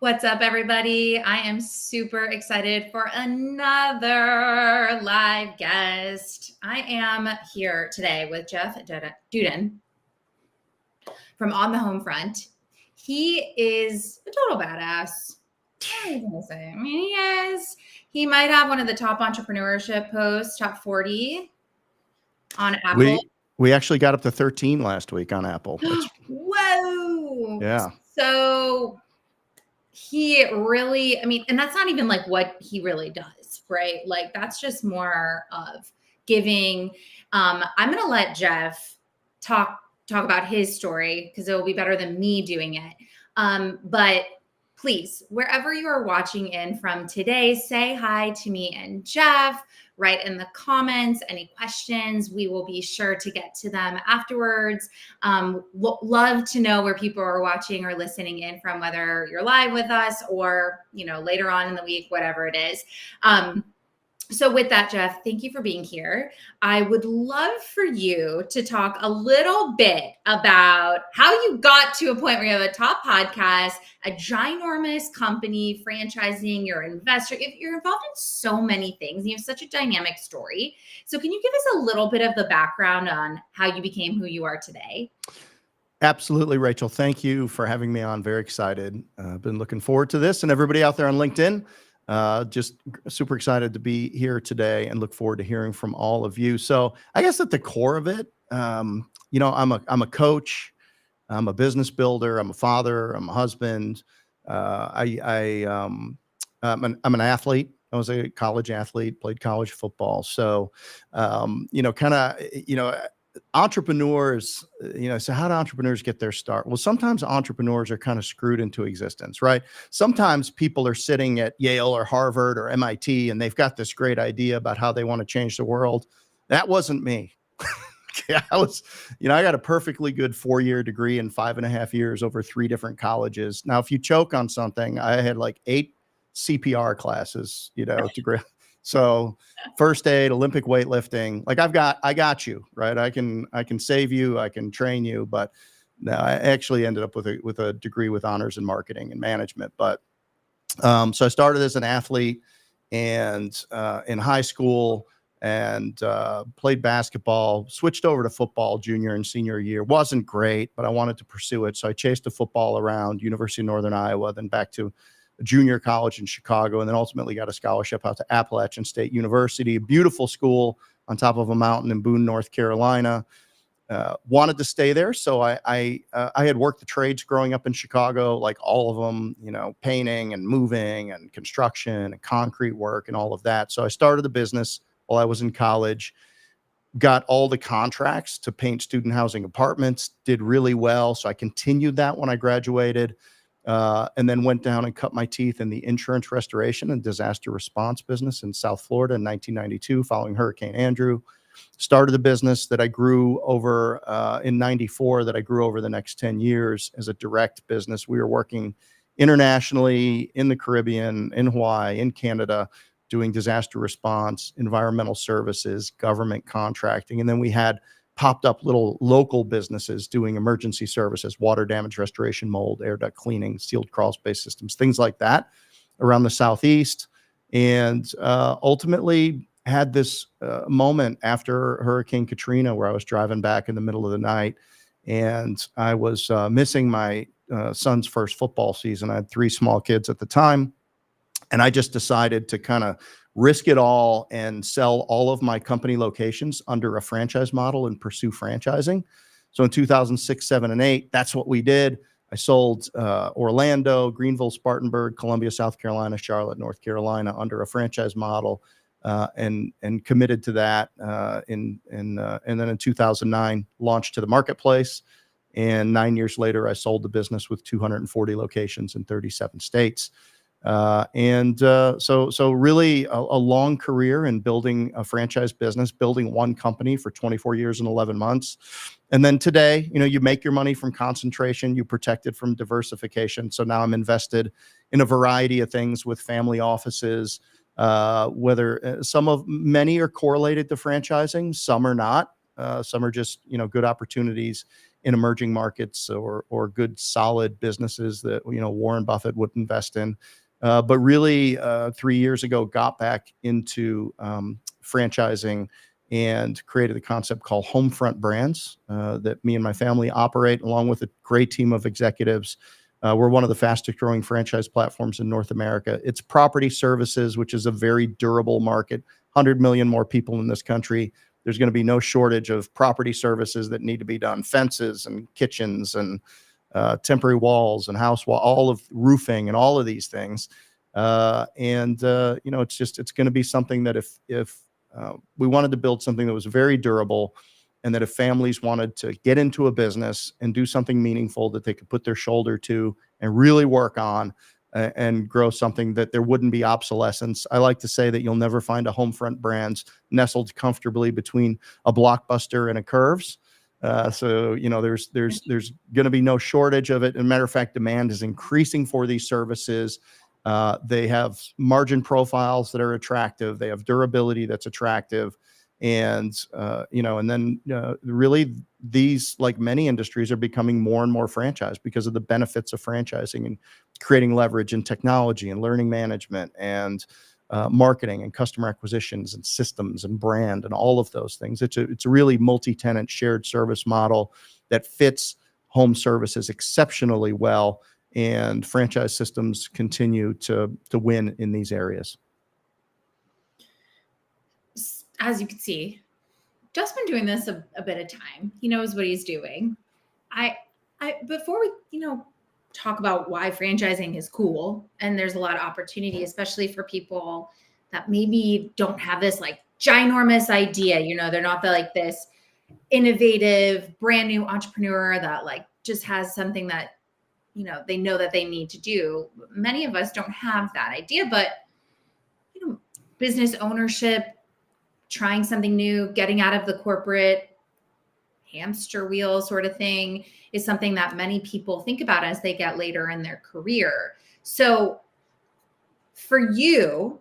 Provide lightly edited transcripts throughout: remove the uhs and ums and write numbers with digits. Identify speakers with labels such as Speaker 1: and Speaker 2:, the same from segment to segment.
Speaker 1: What's up, everybody? I am super excited for another live guest. I am here today with Jeff Dudan from On the Home Front. He is a total badass. What are you going to say? I mean, he is. He might have one of the top entrepreneurship posts, top 40 on Apple.
Speaker 2: We actually got up to 13 last week on Apple.
Speaker 1: Whoa!
Speaker 2: Yeah.
Speaker 1: So he really, and that's not even like what he really does, right? Like that's just more of giving. I'm going to let Jeff talk about his story because it will be better than me doing it. But please, wherever you are watching in from today, say hi to me and Jeff. Write in the comments any questions. We will be sure to get to them afterwards. Love to know where people are watching or listening in from, whether you're live with us or, later on in the week, whatever it is. So with that, Jeff, thank you for being here. I would love for you to talk a little bit about how you got to a point where you have a top podcast, a ginormous company, franchising, you're an investor. You're involved in so many things. You have such a dynamic story. So can you give us a little bit of the background on how you became who you are today?
Speaker 2: Absolutely, Rachel. Thank you for having me on. Very excited. I've been looking forward to this, and everybody out there on LinkedIn. Just super excited to be here today and look forward to hearing from all of you. So I guess at the core of it, I'm a coach, I'm a business builder, I'm a father, I'm a husband. I'm an athlete. I was a college athlete, played college football. So, entrepreneurs, so how do entrepreneurs get their start? Well, sometimes entrepreneurs are kind of screwed into existence, right? Sometimes people are sitting at Yale or Harvard or MIT and they've got this great idea about how they want to change the world. That wasn't me. I got a perfectly good 4-year degree in 5.5 years over 3 different colleges. Now, if you choke on something, I had like 8 CPR classes, to so first aid, Olympic weightlifting, like I got you, right? I can save you. I can train you. But no, I actually ended up with a degree with honors in marketing and management. But so I started as an athlete and in high school and played basketball, switched over to football junior and senior year. Wasn't great, but I wanted to pursue it. So I chased the football around University of Northern Iowa, then back to junior college in Chicago, and then ultimately got a scholarship out to Appalachian State University, a beautiful school on top of a mountain in Boone, North Carolina. Wanted to stay there. So I had worked the trades growing up in Chicago, like all of them, painting and moving and construction and concrete work and all of that. So I started the business while I was in college, got all the contracts to paint student housing apartments, did really well. So I continued that when I graduated. And then went down and cut my teeth in the insurance restoration and disaster response business in South Florida in 1992, following Hurricane Andrew. Started a business that I grew over in 94, that I grew over the next 10 years as a direct business. We were working internationally in the Caribbean, in Hawaii, in Canada, doing disaster response, environmental services, government contracting. And then we had popped up little local businesses doing emergency services, water damage restoration, mold, air duct cleaning, sealed crawl space systems, things like that around the Southeast. And ultimately had this moment after Hurricane Katrina where I was driving back in the middle of the night and I was missing my son's first football season. I had 3 small kids at the time. And I just decided to kind of risk it all and sell all of my company locations under a franchise model and pursue franchising. So in 2006, 7, and 8, that's what we did. I sold Orlando, Greenville, Spartanburg, Columbia, South Carolina, Charlotte, North Carolina under a franchise model, and committed to that. And then in 2009, launched to the marketplace. And 9 years later, I sold the business with 240 locations in 37 states. So really a long career in building a franchise business, building one company for 24 years and 11 months. And then today, you make your money from concentration, you protect it from diversification. So now I'm invested in a variety of things with family offices, whether many are correlated to franchising, some are not. Some are just, good opportunities in emerging markets or good solid businesses that, Warren Buffett would invest in. But really, 3 years ago, got back into franchising and created a concept called Homefront Brands that me and my family operate along with a great team of executives. We're one of the fastest growing franchise platforms in North America. It's property services, which is a very durable market. 100 million more people in this country. There's going to be no shortage of property services that need to be done: fences and kitchens and temporary walls and house wall, all of roofing and all of these things. It's going to be something that if we wanted to build something that was very durable, and that if families wanted to get into a business and do something meaningful that they could put their shoulder to and really work on and grow something, that there wouldn't be obsolescence. I like to say that you'll never find a Homefront Brands nestled comfortably between a Blockbuster and a Curves. There's going to be no shortage of it. And matter of fact, demand is increasing for these services. They have margin profiles that are attractive. They have durability that's attractive. And really, these, like many industries, are becoming more and more franchised because of the benefits of franchising and creating leverage in technology and learning management and marketing and customer acquisitions and systems and brand and all of those things. It's a really multi-tenant shared service model that fits home services exceptionally well, and franchise systems continue to win in these areas.
Speaker 1: As you can see, Jeff's been doing this a bit of time. He knows what he's doing. Before we, talk about why franchising is cool, and there's a lot of opportunity, especially for people that maybe don't have this like ginormous idea. They're not this innovative, brand new entrepreneur that like just has something that, they know that they need to do. Many of us don't have that idea, but, business ownership, trying something new, getting out of the corporate hamster wheel sort of thing is something that many people think about as they get later in their career. So for you,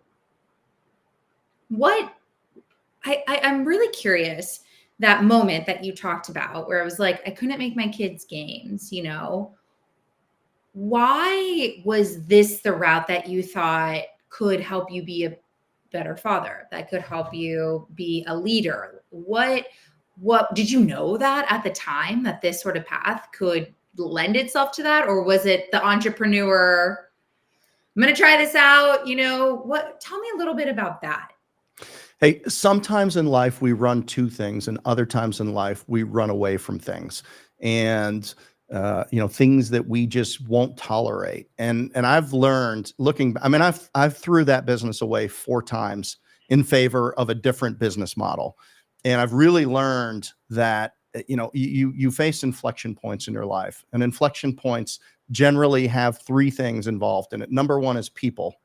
Speaker 1: I'm really curious, that moment that you talked about where I was like, I couldn't make my kids' games, why was this the route that you thought could help you be a better father, that could help you be a leader? What did you know that at the time, that this sort of path could lend itself to that? Or was it the entrepreneur, I'm going to try this out, tell me a little bit about that.
Speaker 2: Hey, sometimes in life we run to things, and other times in life we run away from things, and things that we just won't tolerate. And I've learned I've threw that business away 4 times in favor of a different business model. And I've really learned that, you face inflection points in your life, and inflection points generally have 3 things involved in it. Number 1 is people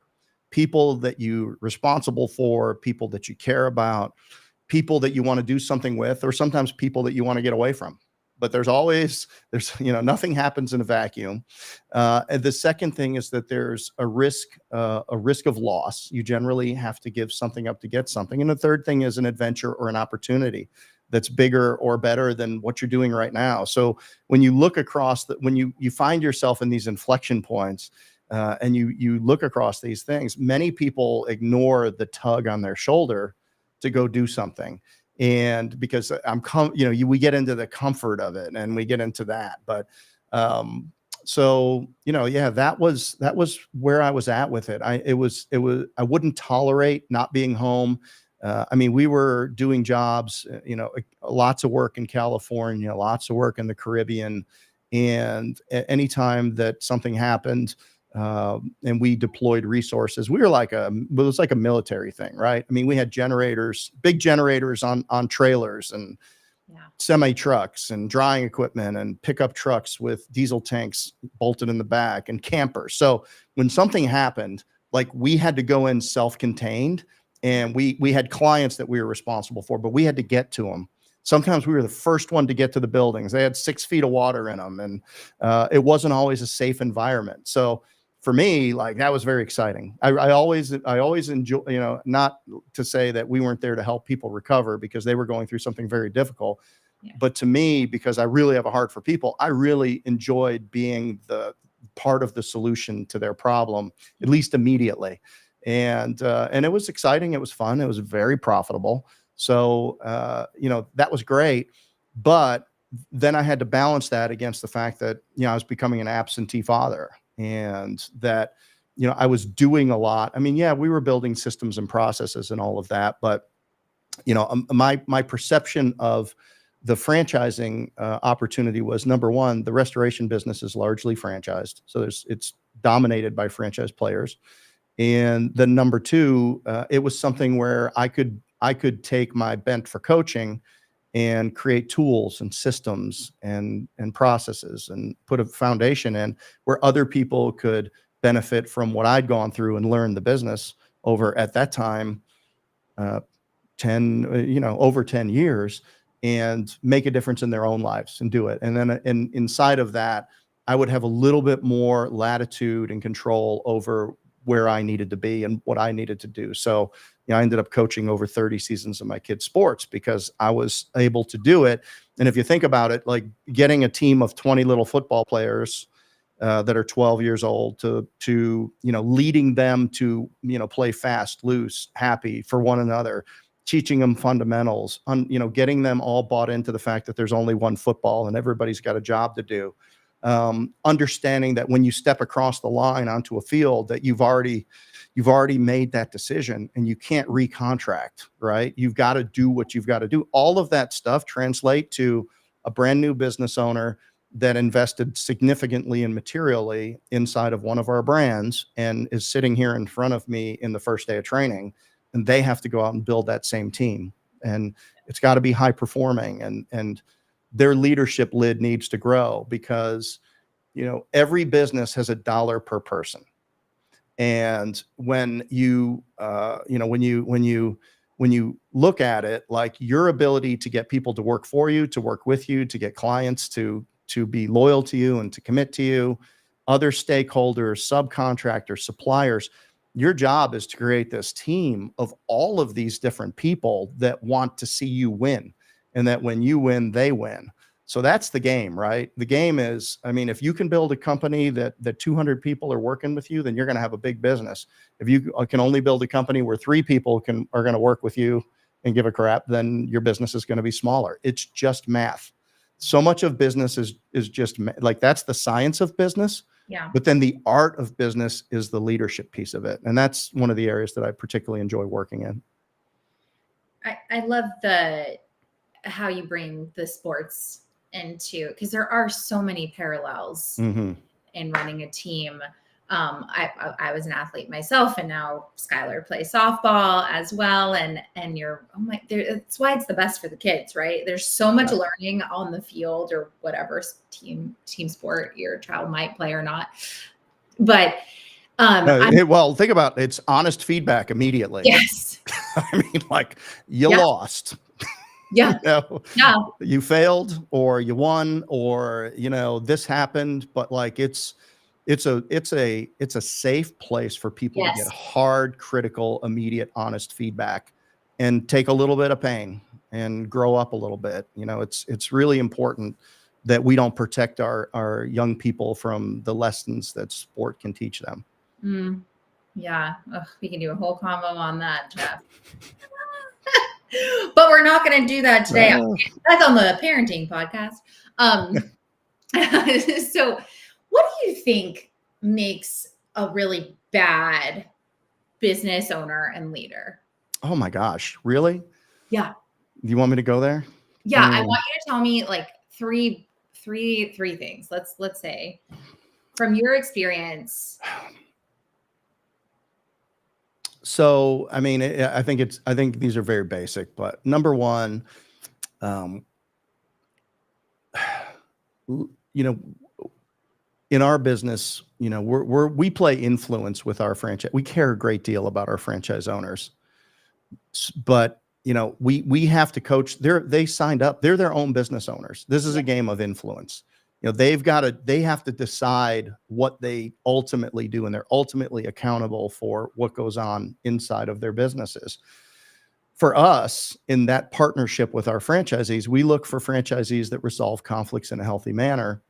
Speaker 2: that you're responsible for, people that you care about, people that you want to do something with, or sometimes people that you want to get away from. But there's nothing happens in a vacuum. And the second thing is that there's a risk of loss. You generally have to give something up to get something. And the third thing is an adventure or an opportunity that's bigger or better than what you're doing right now. So when you look across when you find yourself in these inflection points, and you look across these things, many people ignore the tug on their shoulder to go do something. And because we get into the comfort of it, and we get into that. But that was where I was at with it. I wouldn't tolerate not being home. We were doing jobs, lots of work in California, lots of work in the Caribbean. And anytime that something happened, and we deployed resources, it was like a military thing, right? We had big generators on trailers, and semi trucks and drying equipment and pickup trucks with diesel tanks bolted in the back, and campers. So when something happened, we had to go in self-contained, and we had clients that we were responsible for, but we had to get to them. Sometimes we were the first one to get to the buildings. They had 6 feet of water in them, and it wasn't always a safe environment. So for me, that was very exciting. I always enjoy, not to say that we weren't there to help people recover, because they were going through something very difficult, But to me, because I really have a heart for people, I really enjoyed being the part of the solution to their problem, at least immediately. And it was exciting. It was fun. It was very profitable. So, that was great. But then I had to balance that against the fact that, I was becoming an absentee father, and that, I was doing a lot. I mean, yeah, we were building systems and processes and all of that, but, my perception of the franchising opportunity was, number one, the restoration business is largely franchised. So it's dominated by franchise players. And then number two, it was something where I could take my bent for coaching and create tools and systems and processes and put a foundation in where other people could benefit from what I'd gone through and learn the business over, at that time, 10, over 10 years, and make a difference in their own lives and do it. And then inside of that, I would have a little bit more latitude and control over where I needed to be and what I needed to do. So, I ended up coaching over 30 seasons of my kids' sports because I was able to do it. And if you think about it, like getting a team of 20 little football players that are 12 years old to leading them to, play fast, loose, happy for one another, teaching them fundamentals, getting them all bought into the fact that there's only one football and everybody's got a job to do. Understanding that when you step across the line onto a field, that you've already made that decision and you can't recontract, right? You've got to do what you've got to do. All of that stuff translate to a brand new business owner that invested significantly and materially inside of one of our brands and is sitting here in front of me in the first day of training, and they have to go out and build that same team. And it's got to be high performing, and their leadership lid needs to grow, because, every business has $1 per person. And when you look at it, like your ability to get people to work for you, to work with you, to get clients to be loyal to you and to commit to you, other stakeholders, subcontractors, suppliers, your job is to create this team of all of these different people that want to see you win, and that when you win, they win. So that's the game, right? The game is, if you can build a company that 200 people are working with you, then you're going to have a big business. If you can only build a company where 3 people are going to work with you and give a crap, then your business is going to be smaller. It's just math. So much of business is just like, that's the science of business.
Speaker 1: Yeah.
Speaker 2: But then the art of business is the leadership piece of it. And that's one of the areas that I particularly enjoy working in.
Speaker 1: I love how you bring the sports into, because there are so many parallels in running a team. I was an athlete myself, and now Skylar plays softball as well. And that's why it's the best for the kids, right? There's so much learning on the field, or whatever team sport your child might play or not. But
Speaker 2: well, think about it. It's honest feedback immediately.
Speaker 1: Yes.
Speaker 2: Like, you lost.
Speaker 1: Yeah.
Speaker 2: You failed, or you won, or this happened, but like it's a safe place for people to get hard, critical, immediate, honest feedback and take a little bit of pain and grow up a little bit. It's really important that we don't protect our young people from the lessons that sport can teach them.
Speaker 1: Yeah. We can do a whole combo on that, Jeff. But we're not going to do that today. That's on the parenting podcast. So what do you think makes a really bad business owner and leader?
Speaker 2: Oh my gosh. Really?
Speaker 1: Yeah.
Speaker 2: You want me to go there?
Speaker 1: Yeah. I want you to tell me like three things. Let's say from your experience.
Speaker 2: So, I think these are very basic, but number one, in our business, we play influence with our franchise. We care a great deal about our franchise owners, but we have to coach. They signed up. They're their own business owners. This is a game of influence. They have to decide what they ultimately do, and they're ultimately accountable for what goes on inside of their businesses. for us in that partnership with our franchisees, we look for franchisees that resolve conflicts in a healthy manner.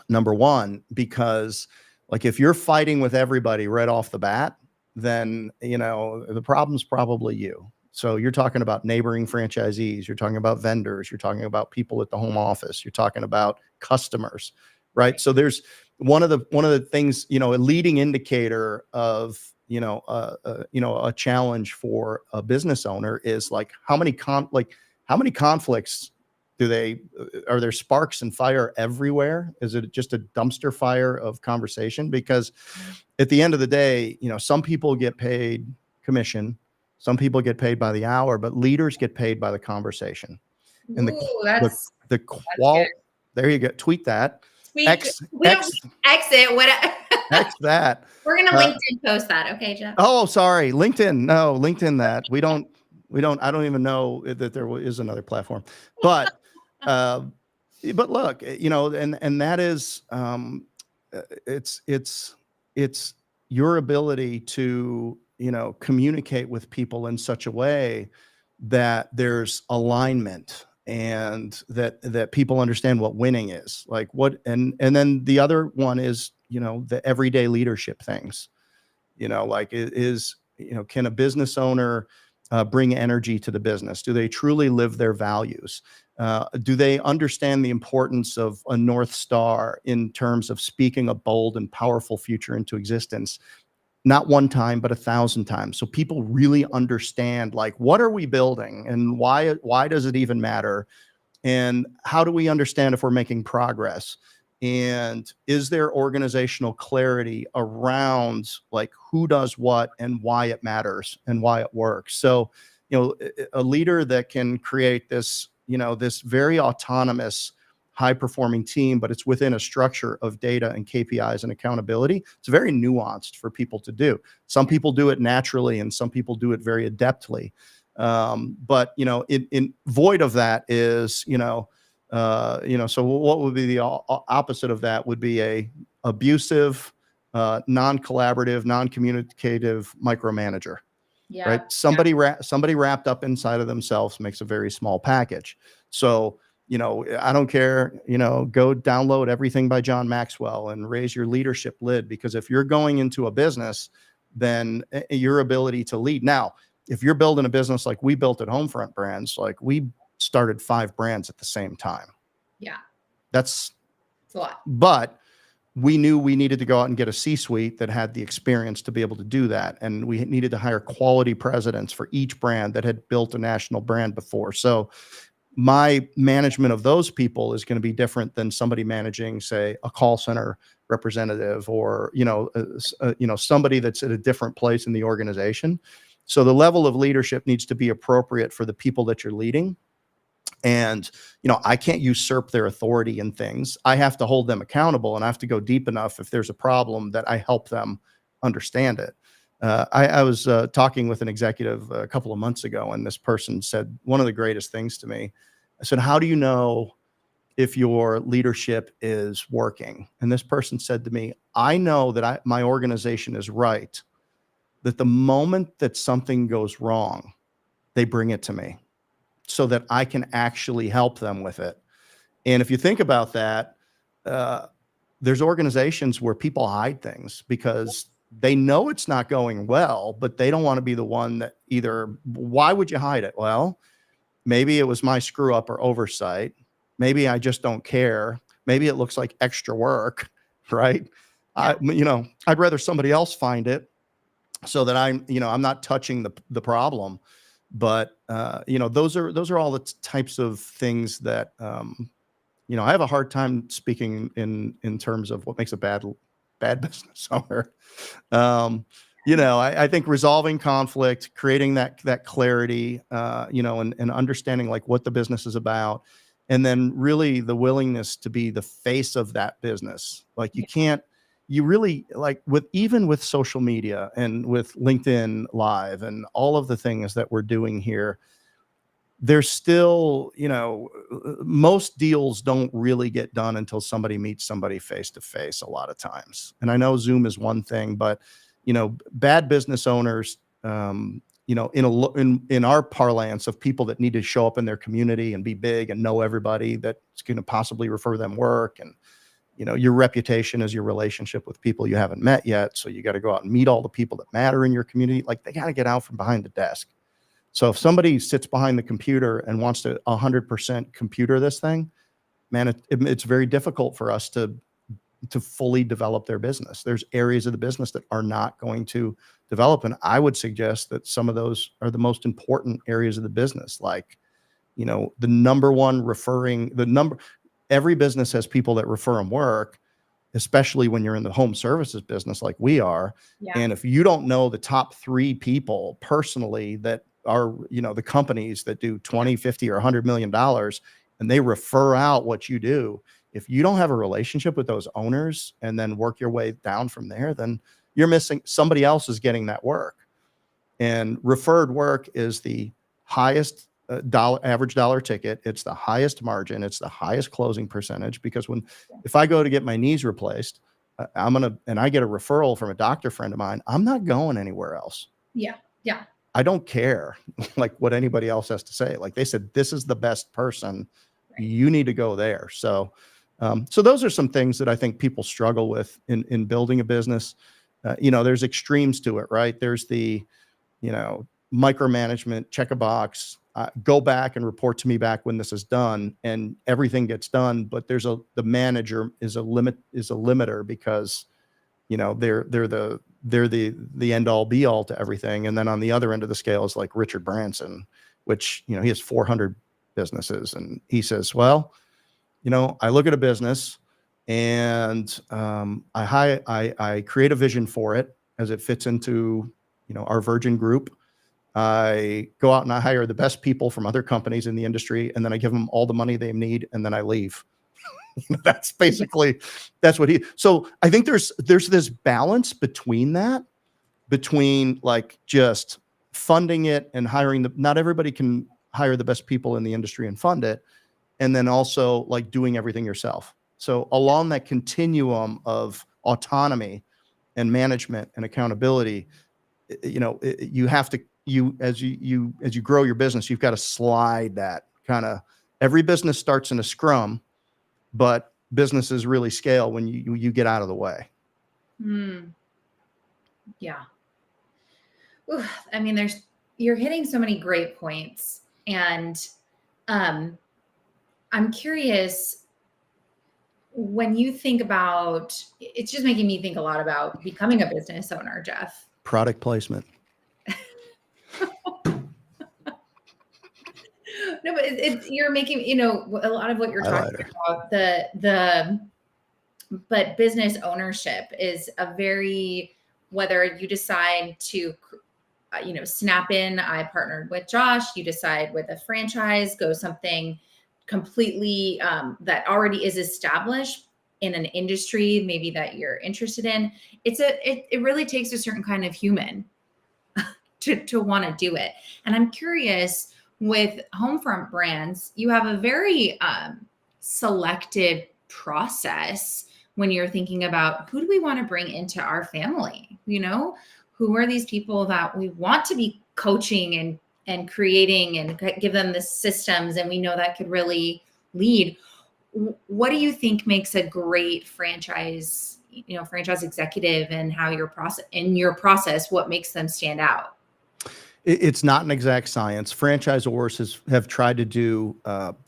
Speaker 2: Number one, because like if you're fighting with everybody right off the bat, then the problem's probably you. So you're talking about neighboring franchisees, you're talking about vendors, you're talking about people at the home office, you're talking about customers, right? So there's one of the things, a leading indicator of a challenge for a business owner is like how many conflicts are there sparks and fire everywhere? Is it just a dumpster fire of conversation? Because at the end of the day, some people get paid commission, some people get paid by the hour, but leaders get paid by the conversation. And
Speaker 1: Ooh,
Speaker 2: the
Speaker 1: good.
Speaker 2: there you go. Tweet that.
Speaker 1: X it. What?
Speaker 2: X that.
Speaker 1: We're gonna LinkedIn post that, okay, Jeff?
Speaker 2: Oh, sorry, LinkedIn. No, LinkedIn that. We don't. I don't even know that there is another platform, but look, and that is, it's your ability to, communicate with people in such a way that there's alignment and that people understand what winning is like. And then the other one is, the everyday leadership things, like can a business owner bring energy to the business? Do they truly live their values? Do they understand the importance of a North Star in terms of speaking a bold and powerful future into existence? Not one time, but 1,000 times. So people really understand, like, what are we building and why does it even matter? And how do we understand if we're making progress? And is there organizational clarity around like who does what and why it matters and why it works? So, a leader that can create this, this very autonomous, high performing team, but it's within a structure of data and KPIs and accountability. It's very nuanced for people to do. Some people do it naturally and some people do it very adeptly. But in void of that is, so what would be the opposite of that would be a abusive, non-collaborative, non-communicative micromanager.
Speaker 1: Yeah.
Speaker 2: Right. Somebody wrapped up inside of themselves makes a very small package. So, I don't care, go download everything by John Maxwell and raise your leadership lid, because if you're going into a business, then your ability to lead. Now, if you're building a business like we built at Homefront Brands, like we started 5 brands at the same time.
Speaker 1: Yeah.
Speaker 2: That's
Speaker 1: a lot.
Speaker 2: But we knew we needed to go out and get a C-suite that had the experience to be able to do that. And we needed to hire quality presidents for each brand that had built a national brand before. So my management of those people is going to be different than somebody managing, say, a call center representative or, somebody that's at a different place in the organization. So the level of leadership needs to be appropriate for the people that you're leading. And, I can't usurp their authority in things. I have to hold them accountable, and I have to go deep enough if there's a problem that I help them understand it. I was talking with an executive a couple of months ago, and this person said one of the greatest things to me. I said, how do you know if your leadership is working? And this person said to me, I know that my organization is right, that the moment that something goes wrong, they bring it to me so that I can actually help them with it. And if you think about that, there's organizations where people hide things because they know it's not going well, but they don't want to be the one that why would you hide it? Well, maybe it was my screw up or oversight. Maybe I just don't care. Maybe it looks like extra work, right? Yeah. I'd rather somebody else find it so that I'm not touching the problem. But those are all the types of things that I have a hard time speaking in terms of what makes a bad business owner. I think resolving conflict, creating that clarity, and understanding like what the business is about, and then really the willingness to be the face of that business. Like you really like even with social media and with LinkedIn Live and all of the things that we're doing here, there's still, most deals don't really get done until somebody meets somebody face to face a lot of times. And I know Zoom is one thing, but, bad business owners, in our parlance of people that need to show up in their community and be big and know everybody that's going to possibly refer them work. And, your reputation is your relationship with people you haven't met yet. So you got to go out and meet all the people that matter in your community. Like, they got to get out from behind the desk. So if somebody sits behind the computer and wants to 100% computer this thing, man, it's very difficult for us to fully develop their business. There's areas of the business that are not going to develop. And I would suggest that some of those are the most important areas of the business. Like, the number one every business has people that refer them work, especially when you're in the home services business like we are.
Speaker 1: Yeah.
Speaker 2: And if you don't know the top 3 people personally that are, the companies that do 20, 50 or $100 million, and they refer out what you do, if you don't have a relationship with those owners and then work your way down from there, then you're missing. Somebody else is getting that work. And referred work is the highest average dollar ticket. It's the highest margin. It's the highest closing percentage, because if I go to get my knees replaced, and I get a referral from a doctor friend of mine, I'm not going anywhere else.
Speaker 1: Yeah. Yeah.
Speaker 2: I don't care like what anybody else has to say. Like, they said, this is the best person. Right. You need to go there. So those are some things that I think people struggle with in building a business. There's extremes to it, right? There's the, micromanagement, check a box, go back and report to me back when this is done, and everything gets done. But the manager is a limiter, because, they're the end all be all to everything. And then on the other end of the scale is like Richard Branson, which, he has 400 businesses. And he says, well, I look at a business and I create a vision for it as it fits into, our Virgin group. I go out and I hire the best people from other companies in the industry, and then I give them all the money they need, and then I leave. That's basically, so I think there's this balance between like just funding it and hiring not everybody can hire the best people in the industry and fund it. And then also like doing everything yourself. So along that continuum of autonomy and management and accountability, you have to, as you grow your business, you've got to slide that kind of. Every business starts in a scrum, but businesses really scale when you get out of the way.
Speaker 1: Yeah. Ooh, I mean, you're hitting so many great points, and I'm curious, when you think about, it's just making me think a lot about becoming a business owner, Jeff.
Speaker 2: Product placement.
Speaker 1: No, but you're making, a lot of what you're talking about, but business ownership is whether you decide to, snap in, I partnered with Josh, you decide with a franchise, go something completely that already is established in an industry, maybe that you're interested in. It really takes a certain kind of human to want to do it. And I'm curious, with Homefront Brands, you have a very selective process when you're thinking about, who do we want to bring into our family? Who are these people that we want to be coaching and creating and give them the systems, and we know that could really lead. What do you think makes a great franchise executive, and how your process, what makes them stand out?
Speaker 2: It's not an exact science. Franchisors have tried to do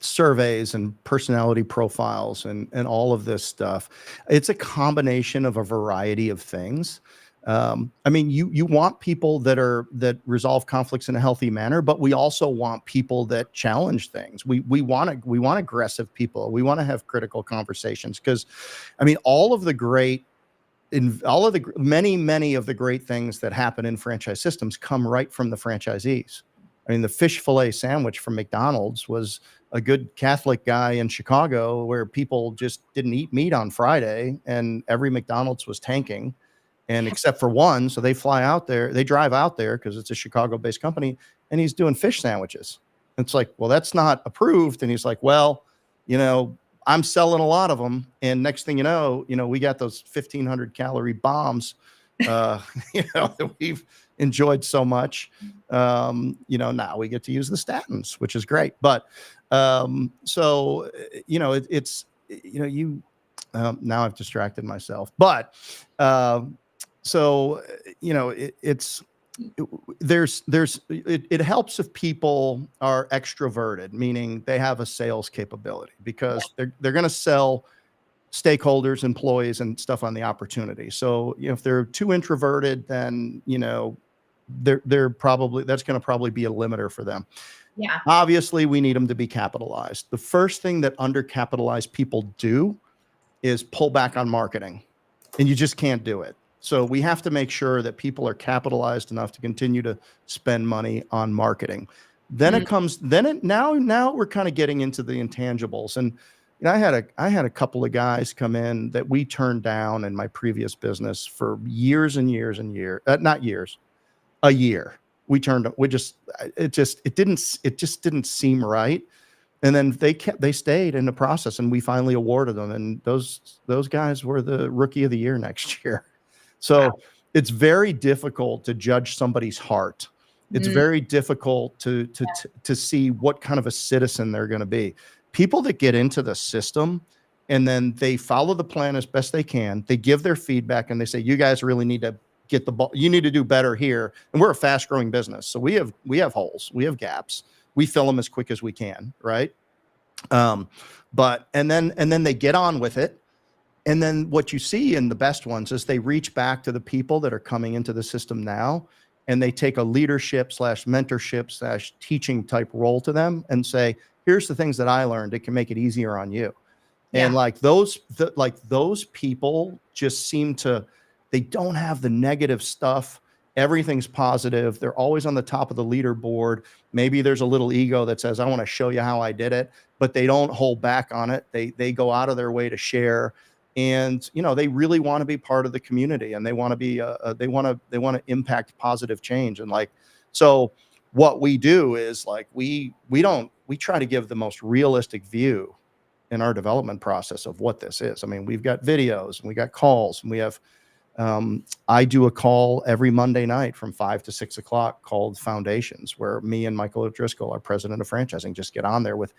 Speaker 2: surveys and personality profiles and all of this stuff. It's a combination of a variety of things. I mean, you want people that resolve conflicts in a healthy manner, but we also want people that challenge things. We want aggressive people. We want to have critical conversations, because, I mean, many of the great things that happen in franchise systems come right from the franchisees. I mean, the fish fillet sandwich from McDonald's was a good Catholic guy in Chicago, where people just didn't eat meat on Friday, and every McDonald's was tanking. And except for one, so they drive out there because it's a Chicago-based company, and he's doing fish sandwiches. It's like, well, that's not approved. And he's like, well, I'm selling a lot of them. And next thing you know, we got those 1,500 calorie bombs that we've enjoyed so much. Now we get to use the statins, which is great. But so it's now I've distracted myself. But so it's it helps if people are extroverted, meaning they have a sales capability, because they're going to sell stakeholders, employees, and stuff on the opportunity. So if they're too introverted, then they're probably, that's going to probably be a limiter for them.
Speaker 1: Yeah.
Speaker 2: Obviously, we need them to be capitalized. The first thing that undercapitalized people do is pull back on marketing, and you just can't do it. So we have to make sure that people are capitalized enough to continue to spend money on marketing. Then now we're kind of getting into the intangibles. And I had a couple of guys come in that we turned down in my previous business for years and years and years, not years, a year. It just didn't seem right. And then they stayed in the process, and we finally awarded them. And those guys were the rookie of the year next year. So it's very difficult to judge somebody's heart. It's very difficult to see what kind of a citizen they're going to be. People that get into the system and then they follow the plan as best they can, they give their feedback and they say, you guys really need to get the ball. You need to do better here. And we're a fast growing business. So we have holes, we have gaps. We fill them as quick as we can. Right. And then they get on with it. And then what you see in the best ones is they reach back to the people that are coming into the system now, and they take a leadership / mentorship / teaching type role to them and say, here's the things that I learned. It can make it easier on you. Yeah. And like those people just seem to, they don't have the negative stuff. Everything's positive. They're always on the top of the leaderboard. Maybe there's a little ego that says, I want to show you how I did it, but they don't hold back on it. They go out of their way to share. And, they really want to be part of the community, and they want to be, they want to impact positive change. And so what we do is we try to give the most realistic view in our development process of what this is. I mean, we've got videos and we got calls, and we have, I do a call every Monday night from 5 to 6 o'clock called Foundations, where me and Michael O'Driscoll, our president of franchising, just get on there with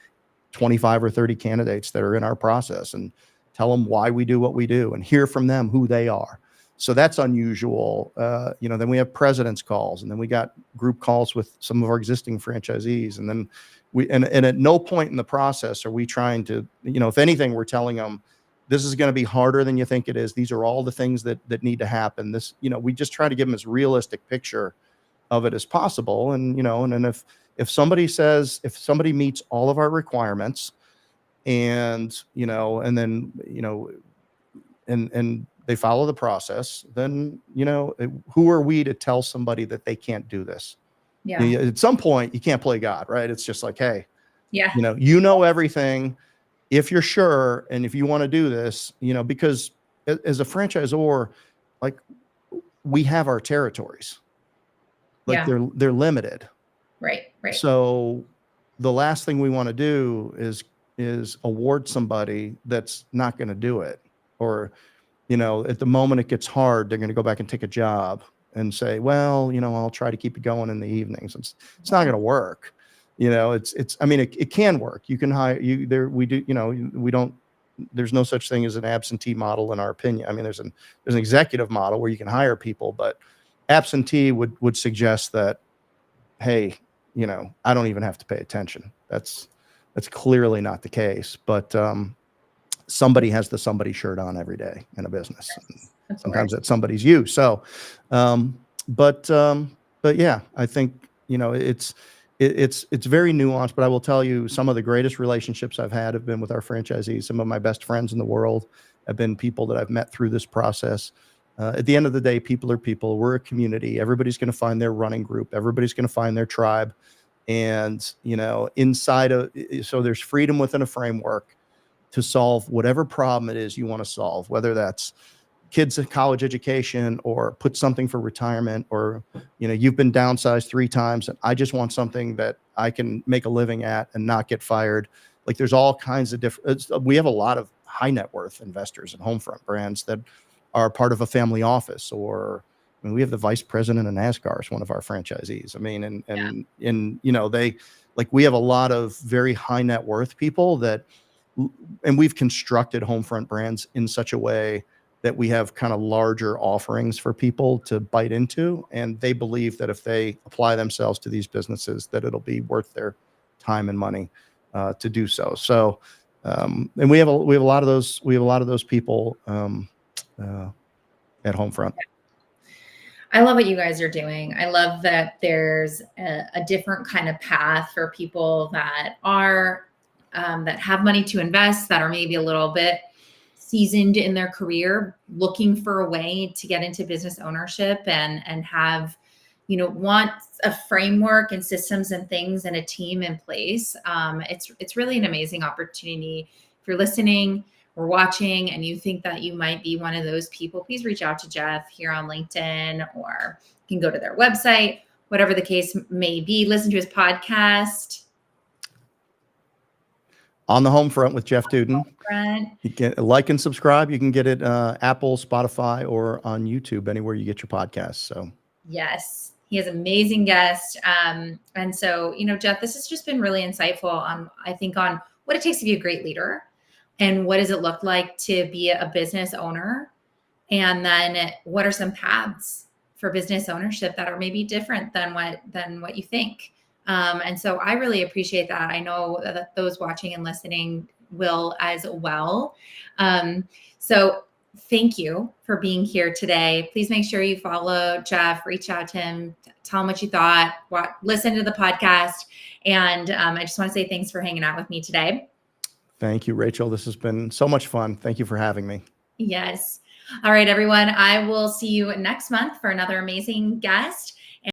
Speaker 2: 25 or 30 candidates that are in our process and tell them why we do what we do and hear from them who they are. So that's unusual. Then we have president's calls, and then we got group calls with some of our existing franchisees. And then and at no point in the process are we trying to, if anything, we're telling them this is going to be harder than you think it is. These are all the things that need to happen. We just try to give them as realistic picture of it as possible. And, and then if somebody meets all of our requirements, and then and they follow the process, then who are we to tell somebody that they can't do this? Yeah. At some point you can't play God, right? It's just like, hey, everything. If you're sure, and if you want to do this, because as a franchisor, we have our territories, they're limited, right? So the last thing we want to do is award somebody that's not going to do it, or at the moment it gets hard, they're going to go back and take a job and say, well, I'll try to keep it going in the evenings. It's not going to work. It can work. You can hire there's no such thing as an absentee model in our opinion. I mean, there's an executive model where you can hire people, but absentee would suggest that, hey, I don't even have to pay attention. That's clearly not the case, but somebody has the somebody shirt on every day in a business. Sometimes that's somebody's you. So, but yeah, I think, it's very nuanced, but I will tell you, some of the greatest relationships I've had have been with our franchisees. Some of my best friends in the world have been people that I've met through this process. At the end of the day, people are people. We're a community. Everybody's going to find their running group. Everybody's going to find their tribe. And, so there's freedom within a framework to solve whatever problem it is you want to solve, whether that's kids in college education, or put something for retirement, or, you've been downsized 3 times and I just want something that I can make a living at and not get fired. There's all kinds of different, we have a lot of high net worth investors and home front brands that are part of a family office, or, I mean, we have the vice president of NASCAR as one of our franchisees. I mean, and you know, they like, we have a lot of very high net worth people that, and we've constructed Homefront Brands in such a way that we have kind of larger offerings for people to bite into. And they believe that if they apply themselves to these businesses, that it'll be worth their time and money to do so. So, and we have a lot of those people at Homefront.
Speaker 1: I love what you guys are doing. I love that there's a different kind of path for people that are that have money to invest, that are maybe a little bit seasoned in their career, looking for a way to get into business ownership and have, you know, want a framework and systems and things and a team in place. It's really an amazing opportunity. If you're listening or watching and you think that you might be one of those people, please reach out to Jeff here on LinkedIn, or you can go to their website, whatever the case may be. Listen to his podcast,
Speaker 2: On the Homefront with Jeff Dudan. You can like and subscribe. You can get it Apple, Spotify, or on YouTube, anywhere you get your podcasts. So
Speaker 1: yes, he has amazing guests. And so, you know, Jeff, this has just been really insightful on, I think, on what it takes to be a great leader and what does it look like to be a business owner. And then what are some paths for business ownership that are maybe different than what you think. And so I really appreciate that. I know that those watching and listening will as well. So thank you for being here today. Please make sure you follow Jeff, reach out to him, tell him what you thought, listen to the podcast. And I just want to say thanks for hanging out with me today.
Speaker 2: Thank you, Rachel. This has been so much fun. Thank you for having me.
Speaker 1: Yes. All right, everyone. I will see you next month for another amazing guest.